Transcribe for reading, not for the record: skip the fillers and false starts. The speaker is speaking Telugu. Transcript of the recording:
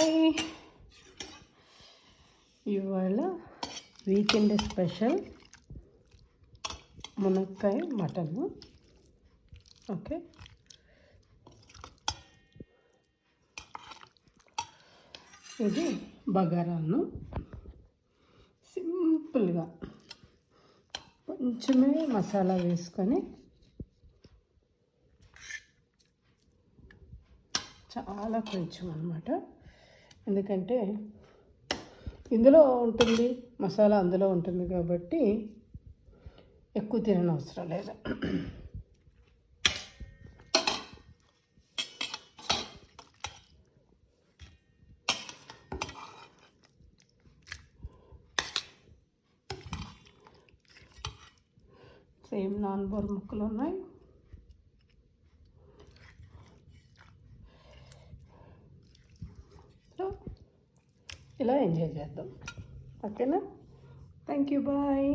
హాయ్, ఇవాళ వీకెండ్ స్పెషల్ మునక్కాయ మటన్. ఓకే, ఇది బగారాను సింపుల్గా కొంచెమే మసాలా వేసుకొని చాలా కొంచెం అన్నమాట. ఎందుకంటే ఇందులో ఉంటుంది మసాలా, అందులో ఉంటుంది కాబట్టి ఎక్కువ తినని అవసరం లేదు. సేమ్ నాన్ బోర్ ముక్కలు ఉన్నాయి. సో ఇలా ఎంజాయ్ చేద్దాం. ఓకేనా? Thank you, bye.